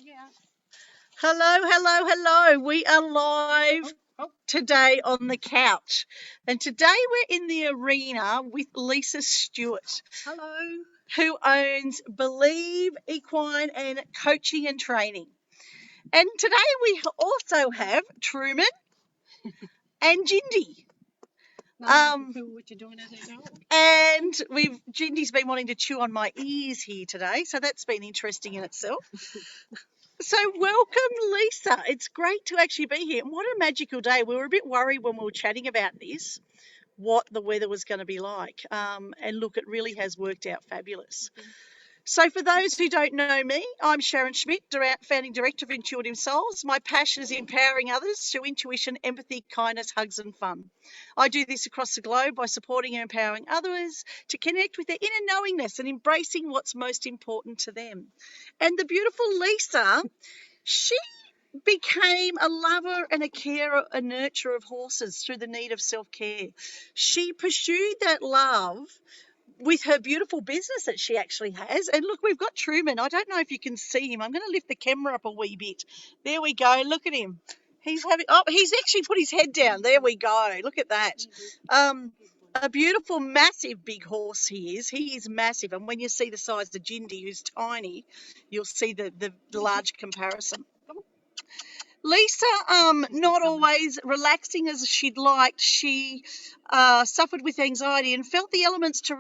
Yeah. Hello, hello, hello. We are live today on the couch. And today we're in the arena with Lisa Stewart, Hello. who owns Believe Equine and Coaching and Training. And today we also have Trueman and Jindy. What you're doing as I go. And Jindy's been wanting to chew on my ears here today, so that's been interesting in itself. So welcome, Lisa. It's great to actually be here. And what a magical day. We were a bit worried when we were chatting about this, what the weather was going to be like. And look, it really has worked out fabulous. So for those who don't know me, I'm Sharon Schmidt, founding director of Intuitive Souls. My passion is empowering others through intuition, empathy, kindness, hugs and fun. I do this across the globe by supporting and empowering others to connect with their inner knowingness and embracing what's most important to them. And the beautiful Lisa, she became a lover and a carer, a nurturer of horses through the need of self-care. She pursued that love with her beautiful business that she actually has. And look, we've got Trueman. I don't know if you can see him. I'm going to lift the camera up a wee bit. There we go. Look at him. He's actually put his head down. There we go. Look at that. A beautiful, massive, big horse he is. He is massive. And when you see the size of Jindy, who's tiny, you'll see the large comparison. Lisa, not always relaxing as she'd liked. She suffered with anxiety and felt the elements to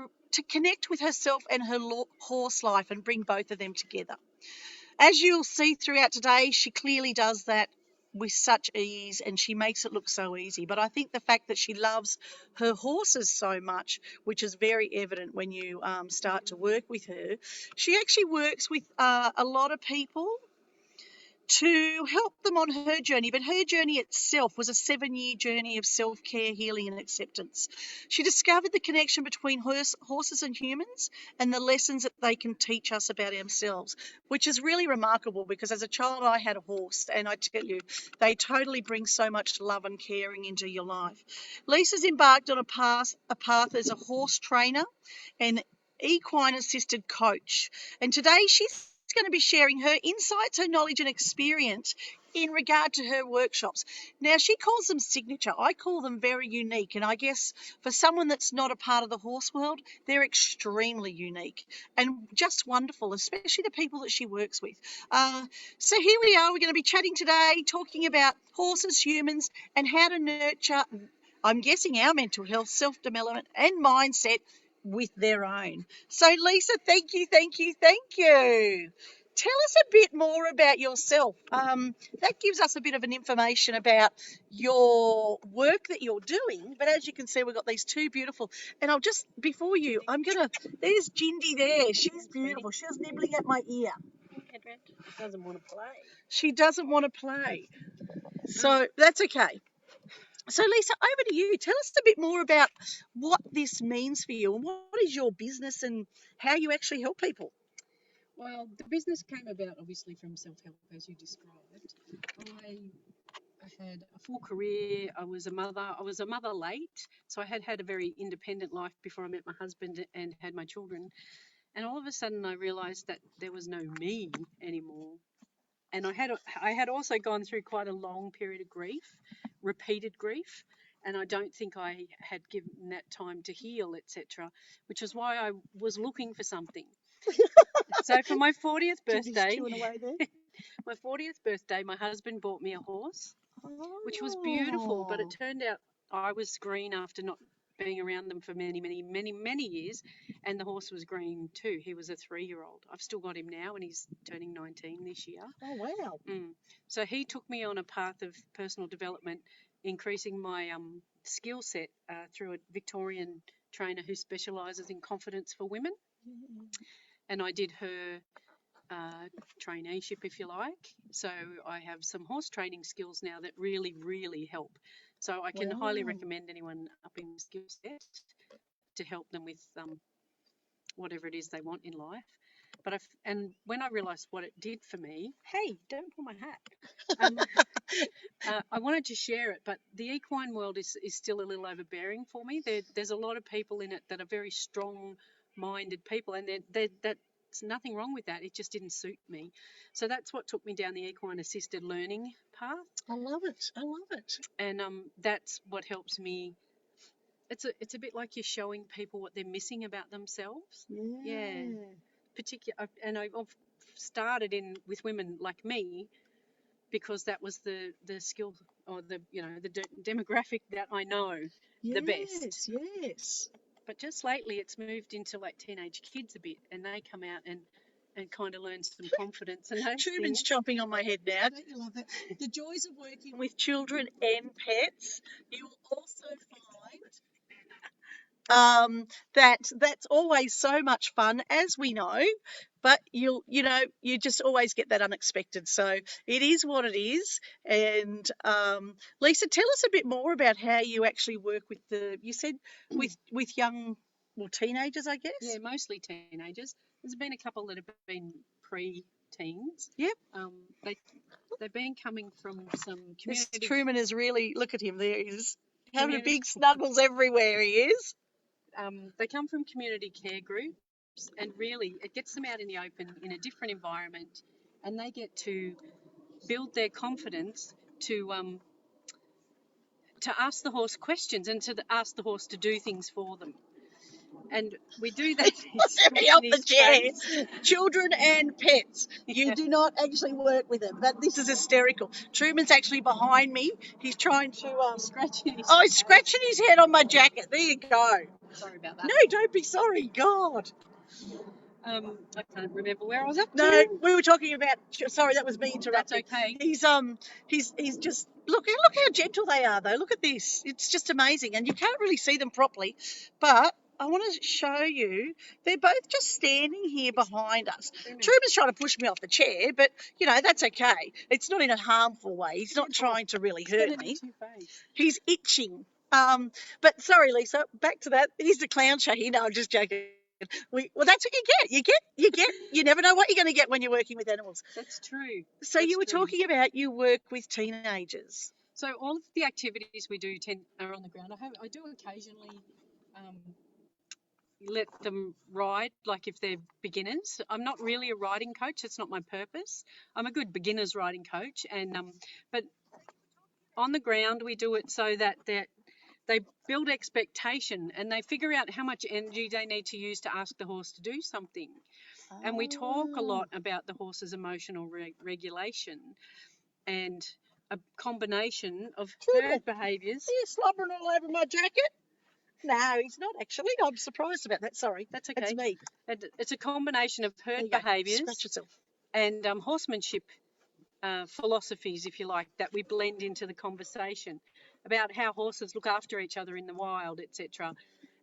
connect with herself and her horse life and bring both of them together. As you'll see throughout today, she clearly does that with such ease and she makes it look so easy. But I think the fact that she loves her horses so much, which is very evident when you start to work with her, she actually works with a lot of people to help them on her journey, but her journey itself was a 7-year journey of self-care, healing and acceptance. She discovered the connection between horses and humans and the lessons that they can teach us about ourselves, which is really remarkable because as a child I had a horse and I tell you, they totally bring so much love and caring into your life. Lisa's embarked on a path as a horse trainer and equine assisted coach, and today she's going to be sharing her insights, her knowledge and experience in regard to her workshops. Now, she calls them signature. I call them very unique. And I guess for someone that's not a part of the horse world, they're extremely unique and just wonderful, especially the people that she works with. So here we are. We're going to be chatting today, talking about horses, humans, and how to nurture, I'm guessing, our mental health, self-development and mindset with their own. So Lisa, thank you. Tell us a bit more about yourself. That gives us a bit of an information about your work that you're doing. But as you can see, we've got these two beautiful, and I'll just, before you, there's Jindy there. She's beautiful. She's nibbling at my ear. Doesn't want to play. She doesn't want to play. So that's okay. So, Lisa, over to you. Tell us a bit more about what this means for you and what is your business and how you actually help people. Well, the business came about obviously from self-help, as you described. I had a full career. I was a mother late, so I had a very independent life before I met my husband and had my children. And all of a sudden, I realised that there was no me anymore. And I had also gone through quite a long period of grief, repeated grief, and I don't think I had given that time to heal, etc., which is why I was looking for something. So for my 40th birthday, my husband bought me a horse, which was beautiful, but it turned out I was green after not being around them for many, many, many, many years, and the horse was green too. He was a 3-year-old. I've still got him now, and he's turning 19 this year. Oh, wow. So he took me on a path of personal development, increasing my skill set through a Victorian trainer who specialises in confidence for women. And I did her traineeship, if you like. So I have some horse training skills now that really, really help. So I can highly recommend anyone upping the skill set to help them with whatever it is they want in life. But when I realised what it did for me, hey, don't pull my hat. I wanted to share it, but the equine world is still a little overbearing for me. There's a lot of people in it that are very strong-minded people, and that There's nothing wrong with that. It just didn't suit me. So that's what took me down the equine assisted learning path. I love it. I love it. And that's what helps me. It's a bit like you're showing people what they're missing about themselves. Yeah. And I've started with women like me because that was the skill or the demographic that I know the best. Yes. But just lately it's moved into like teenage kids a bit, and they come out and kind of learn some confidence and those Truman's things. chomping on my head now. Don't you love it? The joys of working with children and pets. You will also find that's always so much fun, as we know, but you just always get that unexpected. So it is what it is. And Lisa, tell us a bit more about how you actually work with with young, teenagers, I guess. Yeah, mostly teenagers. There's been a couple that have been pre-teens. Yep. They've been coming from some community. Truman is really, look at him there. He's having a big snuggles everywhere. He is. They come from community care groups, and really it gets them out in the open in a different environment, and they get to build their confidence to ask the horse questions and to ask the horse to do things for them. And we do that. Let me off the chairs. Children and pets. You do not actually work with them, but this is hysterical. Truman's actually behind me. He's trying to he's scratching his head on my jacket. There you go. Sorry about that. No, don't be sorry. God. I can't remember where I was up to. No, we were talking about. Sorry, that was me interrupting. That's okay. He's just look how gentle they are though. Look at this. It's just amazing, and you can't really see them properly, but I want to show you. They're both just standing here behind us. Truman's trying to push me off the chair, but that's okay. It's not in a harmful way. He's not trying to really hurt me. He's itching. But sorry, Lisa. Back to that. Here's the clown show here. No, I'm just joking. Well, that's what you get. You never know what you're going to get when you're working with animals. That's true. So you were talking about you work with teenagers. So all of the activities we do are on the ground. I do occasionally let them ride, like if they're beginners. I'm not really a riding coach. It's not my purpose. I'm a good beginners riding coach, and but on the ground we do it so that they build expectation and they figure out how much energy they need to use to ask the horse to do something. And we talk a lot about the horse's emotional regulation and a combination of herd behaviours. Are you slobbering all over my jacket? No, he's not actually. I'm surprised about that. Sorry. That's okay. That's me. It's a combination of herd behaviours Scratch yourself. And horsemanship philosophies, if you like, that we blend into the conversation about how horses look after each other in the wild, etc.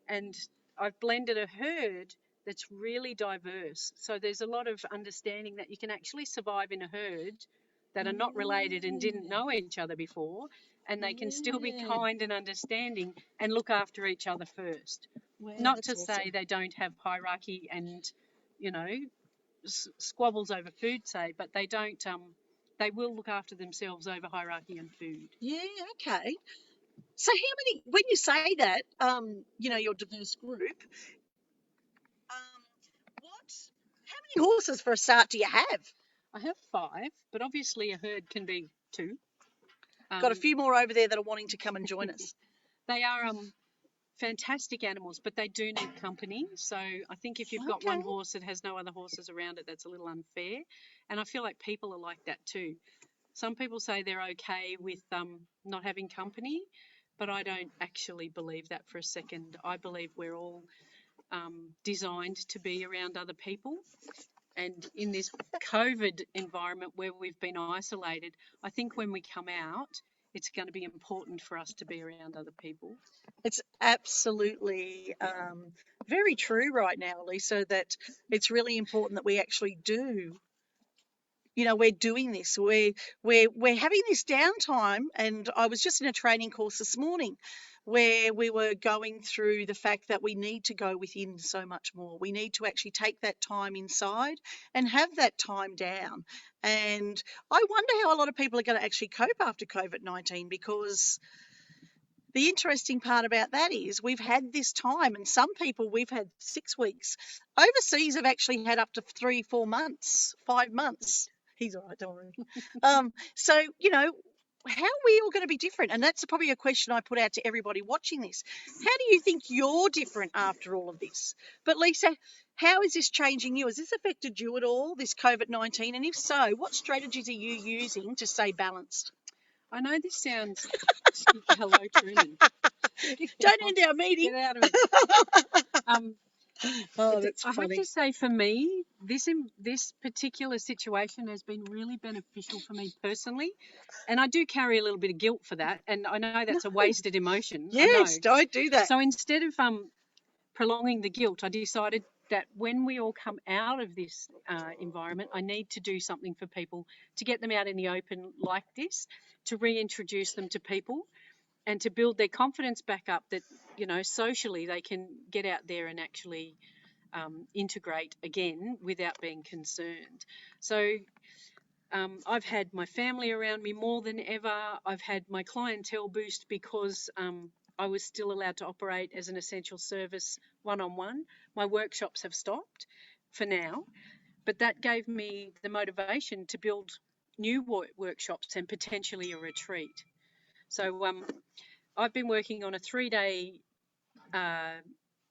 And I've blended a herd that's really diverse. So there's a lot of understanding that you can actually survive in a herd that are not related and didn't know each other before, and they can still be kind and understanding and look after each other first. Not to say they don't have hierarchy and, squabbles over food, say, but they don't. They will look after themselves over hierarchy and food. Yeah, okay. So when you say that, your diverse group, how many horses for a start do you have? I have 5, but obviously a herd can be 2. Got a few more over there that are wanting to come and join us. They are fantastic animals, but they do need company. So I think if you've got one horse that has no other horses around it, that's a little unfair. And I feel like people are like that too. Some people say they're okay with not having company, but I don't actually believe that for a second. I believe we're all designed to be around other people. And in this COVID environment where we've been isolated, I think when we come out, it's going to be important for us to be around other people. It's absolutely very true right now, Lisa, that it's really important that we actually do. We're doing this. We're having this downtime, and I was just in a training course this morning where we were going through the fact that we need to go within so much more. We need to actually take that time inside and have that time down. And I wonder how a lot of people are going to actually cope after COVID-19, because the interesting part about that is we've had this time, and some people we've had 6 weeks. Overseas have actually had up to 3, 4 months, 5 months. He's all right, don't worry. So, how are we all going to be different? And that's probably a question I put out to everybody watching this. How do you think you're different after all of this? But Lisa, how is this changing you? Has this affected you at all, this COVID-19? And if so, what strategies are you using to stay balanced? I know this sounds... Hello, Truman. Don't end our meeting. Get out of it. That's I funny. have to say, for me, this particular situation has been really beneficial for me personally, and I do carry a little bit of guilt for that, and I know that's a wasted emotion. Yes, don't do that. So instead of prolonging the guilt, I decided that when we all come out of this environment, I need to do something for people to get them out in the open like this, to reintroduce them to people, and to build their confidence back up that, socially they can get out there and actually integrate again without being concerned. So I've had my family around me more than ever. I've had my clientele boost because I was still allowed to operate as an essential service one-on-one. My workshops have stopped for now, but that gave me the motivation to build new workshops and potentially a retreat. So I've been working on a 3-day,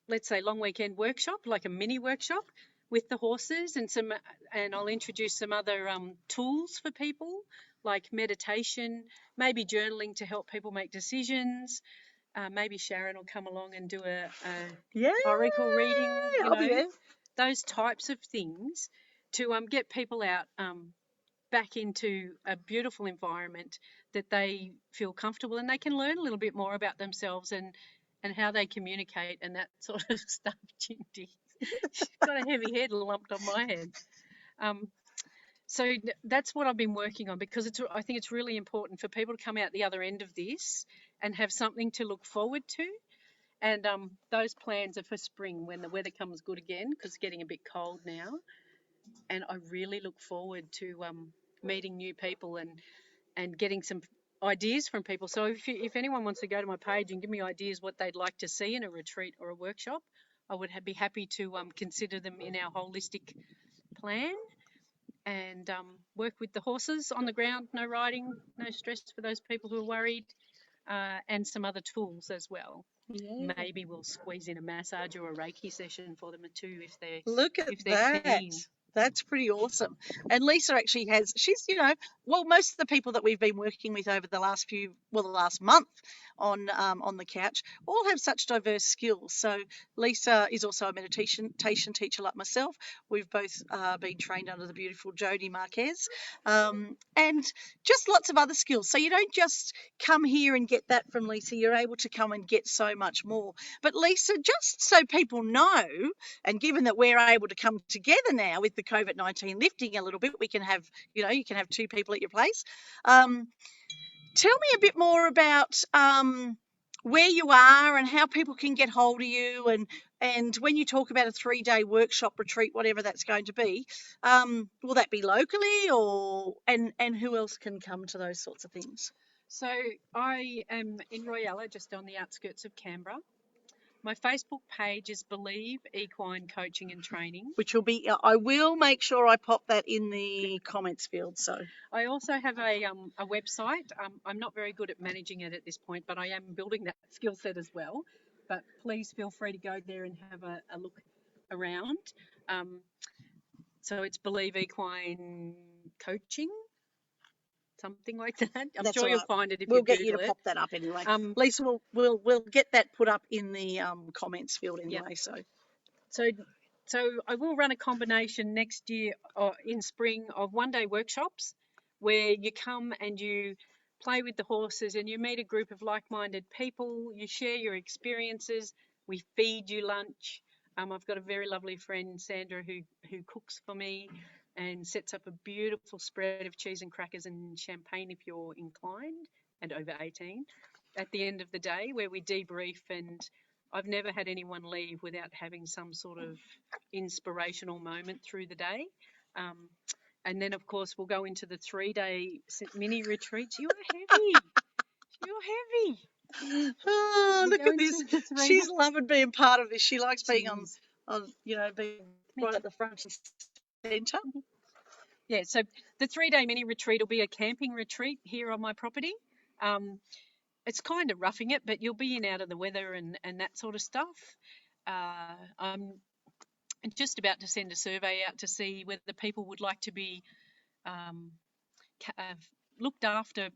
let's say, long weekend workshop, like a mini workshop with the horses, and I'll introduce some other tools for people, like meditation, maybe journaling to help people make decisions. Maybe Sharon will come along and do a oracle reading. I'll be there. Those types of things to get people out back into a beautiful environment that they feel comfortable, and they can learn a little bit more about themselves and how they communicate and that sort of stuff. Jindy, she's got a heavy head lumped on my head. So that's what I've been working on, because I think it's really important for people to come out the other end of this and have something to look forward to. And those plans are for spring, when the weather comes good again, because it's getting a bit cold now. And I really look forward to meeting new people and getting some ideas from people. So if anyone wants to go to my page and give me ideas what they'd like to see in a retreat or a workshop, I would be happy to consider them in our holistic plan, and work with the horses on the ground. No riding, no stress for those people who are worried, and some other tools as well. Yeah. Maybe we'll squeeze in a massage or a Reiki session for them too, if they're keen. That's pretty awesome. And Lisa actually she's, most of the people that we've been working with over the last month on the couch all have such diverse skills. So Lisa is also a meditation teacher like myself. We've both been trained under the beautiful Jodie Marquez, and just lots of other skills. So you don't just come here and get that from Lisa. You're able to come and get so much more. But Lisa, just so people know, and given that we're able to come together now with the COVID-19 lifting a little bit, we can have, you can have 2 people at your place. Tell me a bit more about where you are and how people can get hold of you, and when you talk about a 3-day workshop retreat, whatever that's going to be, will that be locally, and who else can come to those sorts of things? So I am in Royalla, just on the outskirts of Canberra. My Facebook page is Believe Equine Coaching and Training, which will be, I will make sure I pop that in the comments field. So I also have a website. I'm not very good at managing it at this point, but I am building that skill set as well. But please feel free to go there and have a look around. So it's Believe Equine Coaching, something like that. I'm sure you'll find it if we'll you get Google you to it. Pop that up anyway. Lisa, we'll get that put up in the comments field anyway. Yep. So I will run a combination next year in spring of 1-day workshops where you come and you play with the horses and you meet a group of like-minded people. You share your experiences. We feed you lunch. I've got a very lovely friend, Sandra, who cooks for me and sets up a beautiful spread of cheese and crackers and champagne if you're inclined and over 18 at the end of the day, where we debrief. And I've never had anyone leave without having some sort of inspirational moment through the day. And then, of course, we'll go into the 3-day mini retreats. You're heavy. You're heavy. Oh, We're look at going this. through the 3 She's loving being part of this. She likes being She is. being right at the front and centre. Yeah, so the 3-day mini retreat will be a camping retreat here on my property. It's kind of roughing it, but you'll be in out of the weather and that sort of stuff. I'm just about to send a survey out to see whether people would like to be um, looked after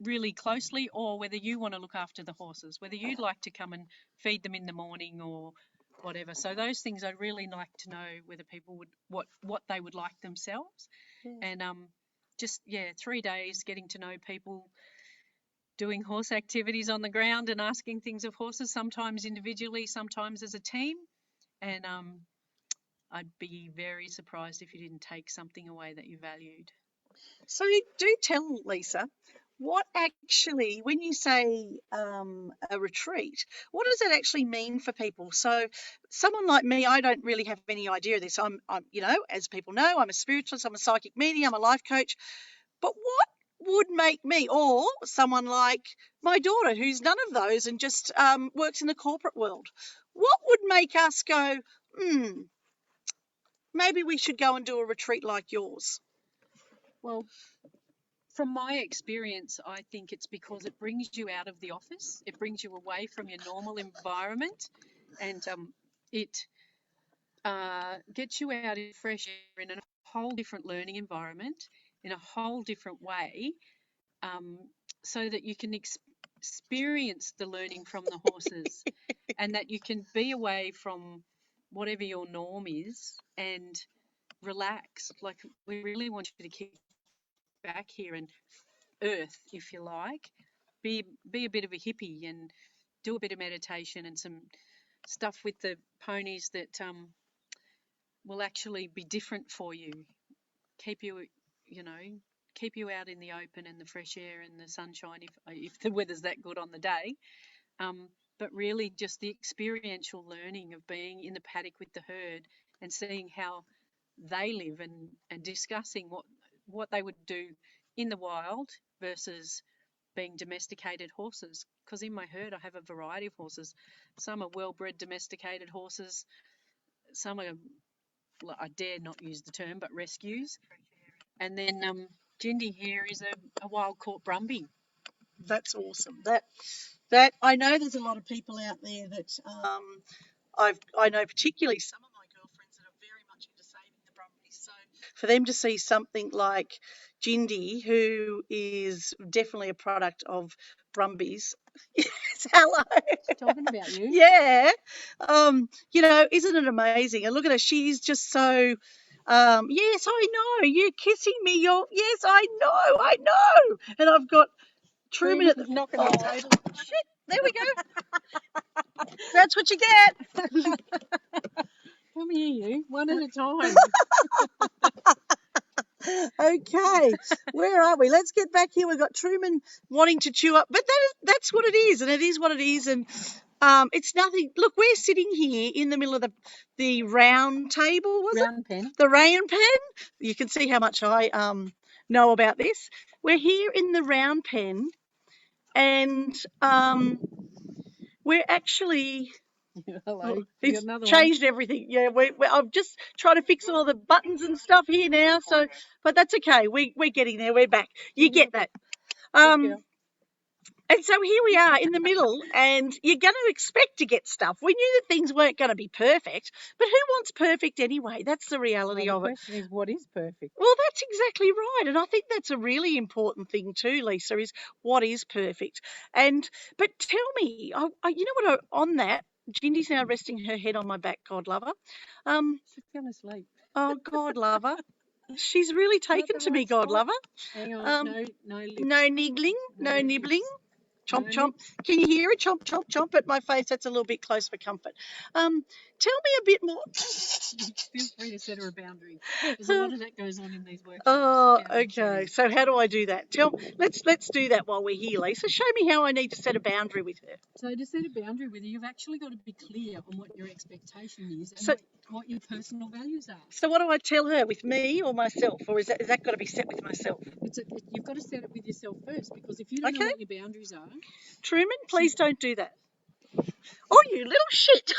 really closely, or whether you want to look after the horses, whether you'd like to come and feed them in the morning or whatever. So those things I'd really like to know whether people would what they would like themselves. And just 3 days getting to know people, doing horse activities on the ground and asking things of horses, sometimes individually, sometimes as a team. And I'd be very surprised if you didn't take something away that you valued. So do tell, Lisa, what actually, when you say a retreat, what does that actually mean for people? So someone like me, I don't really have any idea of this. I'm as people know, I'm a spiritualist, I'm a psychic medium, I'm a life coach. But what would make me, or someone like my daughter who's none of those and just works in the corporate world, what would make us go, maybe we should go and do a retreat like yours? Well, from my experience, I think it's because it brings you out of the office. It brings you away from your normal environment, and it gets you out in fresh air in a whole different learning environment, in a whole different way, so that you can experience the learning from the horses, and that you can be away from whatever your norm is and relax. Like, we really want you to keep back here and earth, if you like, be a bit of a hippie and do a bit of meditation and some stuff with the ponies that will actually be different for you, keep you keep you out in the open and the fresh air and the sunshine if the weather's that good on the day. But really just the experiential learning of being in the paddock with the herd and seeing how they live, and discussing what they would do in the wild versus being domesticated horses. Because in my herd I have a variety of horses. Some are well-bred domesticated horses, some are, I dare not use the term, but rescues. And then Jindy here is a wild caught Brumby. That's awesome. That I know there's a lot of people out there that I know, particularly some of my girlfriends that are very much into saving the Brumbies. So for them to see something like Jindy, who is definitely a product of Brumbies, yes, hello. She's talking about you. Yeah, isn't it amazing? And look at her; she's just so. Yes, I know. You're kissing me. Yes, I know. And I've got Trueman at the knocking the table. Shit, there we go. That's what you get. Come here, you. One at a time. Okay, where are we? Let's get back here. We've got Trueman wanting to chew up, but that's what it is, and it is what it is, and it's nothing. Look, we're sitting here in the middle of the round table, Round pen. The round pen. You can see how much I know about this. We're here in the round pen, and we're actually. Hello. It's Another changed everything. Yeah, I'm just trying to fix all the buttons and stuff here now. So, but that's okay. We're getting there. We're back. You get that. And so here we are in the middle, and you're going to expect to get stuff. We knew that things weren't going to be perfect, but who wants perfect anyway? That's the reality of it. The question is, what is perfect? Well, that's exactly right, and I think that's a really important thing too, Lisa, is what is perfect. But tell me, you know what? On that, Jindy's now resting her head on my back. God love her. She's going to sleep. Oh, God love her. She's really taken to me. God love her. Hang on. No lips. No niggling. No nibbling. Chomp, chomp. Can you hear it? Chomp, chomp, chomp at my face. That's a little bit close for comfort. Tell me a bit more. Feel free to set her a boundary. There's a lot of that goes on in these workshops. Oh, boundary okay. setting. So how do I do that? Let's do that while we're here, Lisa. Show me how I need to set a boundary with her. So to set a boundary with her, you've actually got to be clear on what your expectation is and So- what your personal values are. So what do I tell her, with me or myself, or is that got to be set with myself? You've got to set it with yourself first, because if you don't know what your boundaries are, Truman, please don't do that. Oh, you little shit!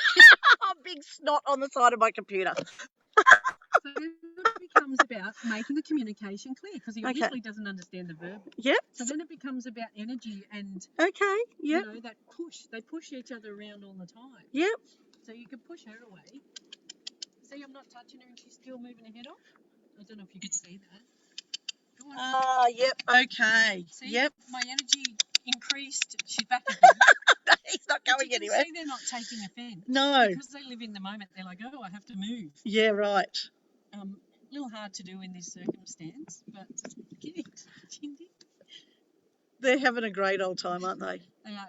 Big snot on the side of my computer. so then it becomes about making the communication clear, because he obviously doesn't understand the verbal. Yep. So then it becomes about energy and Okay. Yep. you know, that push. They push each other around all the time. Yep. So you can push her away. See, I'm not touching her and she's still moving her head off. I don't know if you can see that. Go on. Yep. Okay. See, yep. my energy increased. She's back again. He's not going anywhere. See, they're not taking offence. No. Because they live in the moment. They're like, oh, I have to move. Yeah, right. A little hard to do in this circumstance, but get it, Jindy. They're having a great old time, aren't they? They are.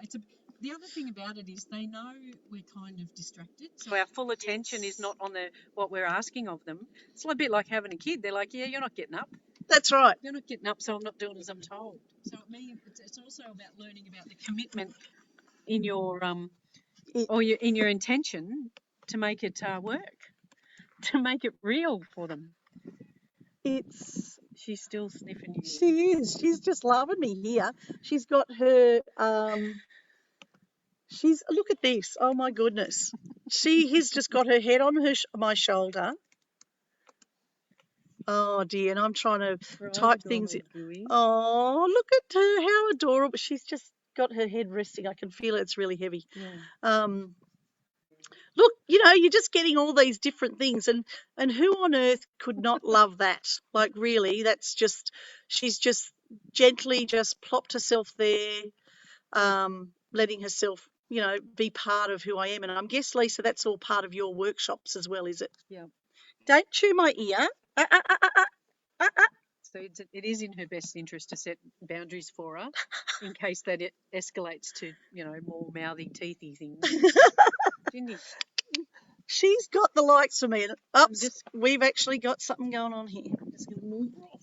The other thing about it is they know we're kind of distracted, so our full attention is not on what we're asking of them. It's a bit like having a kid. They're like, yeah, you're not getting up. That's right. You're not getting up, so I'm not doing as I'm told. So it means it's also about learning about the commitment in your in your intention to make it work, to make it real for them. She's still sniffing you. She is. She's just loving me here. She's got her. Look at this. Oh my goodness. She has just got her head on my shoulder. Oh dear, and I'm trying to type things in. Oh, look at her, how adorable. She's just got her head resting. I can feel it's really heavy. Yeah. Look, you know, you're just getting all these different things, and who on earth could not love that? Like, really, she's just gently just plopped herself there, letting herself, you know, be part of who I am. And I guess, Lisa, that's all part of your workshops as well, is it? Yeah. Don't chew my ear. So it is in her best interest to set boundaries for her, in case that it escalates to, you know, more mouthy, teethy things. Jindy. She's got the likes of me. We've actually got something going on here. I'm just going to move her off.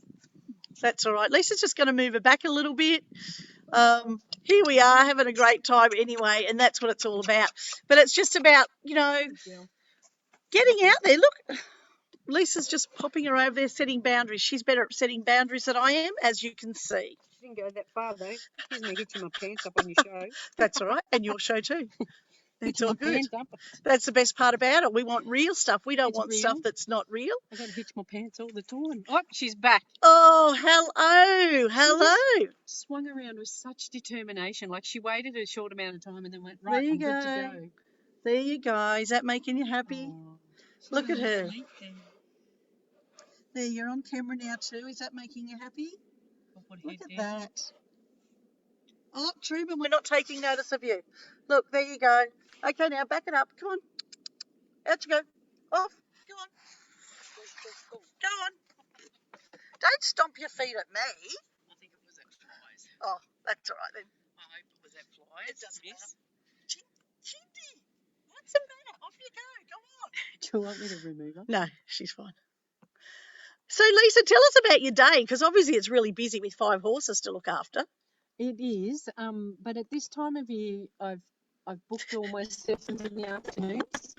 That's all right. Lisa's just going to move her back a little bit. Here we are having a great time anyway, and that's what it's all about. But it's just about, you know, getting out there. Look, Lisa's just popping her over there, setting boundaries. She's better at setting boundaries than I am, as you can see. She didn't go that far, though. She's me hitching my pants up on your show. That's all right, and your show too. That's all good. Pants up. That's the best part about it. We want real stuff. We don't want real. stuff that's not real. I got to hitch my pants all the time. Oh, she's back. Oh, hello. Swung around with such determination. Like she waited a short amount of time and then went, right, there you I'm go. good to go. There you go. Is that making you happy? Oh, look at her. There, you're on camera now too. Is that making you happy? Look at that. Oh, Truman, we're not taking notice of you. Look, there you go. Okay, now back it up. Come on. Out you go. Off. Go on. Go on. Don't stomp your feet at me. I think it was at flies. Oh, that's all right then. I hope it was at flies. It doesn't matter. Jindy, what's the matter? Off you go. Go on. Do you want me to remove her? No, she's fine. So, Lisa, tell us about your day, because obviously it's really busy with 5 horses to look after. It is, but at this time of year, I've booked all my sessions in the afternoons.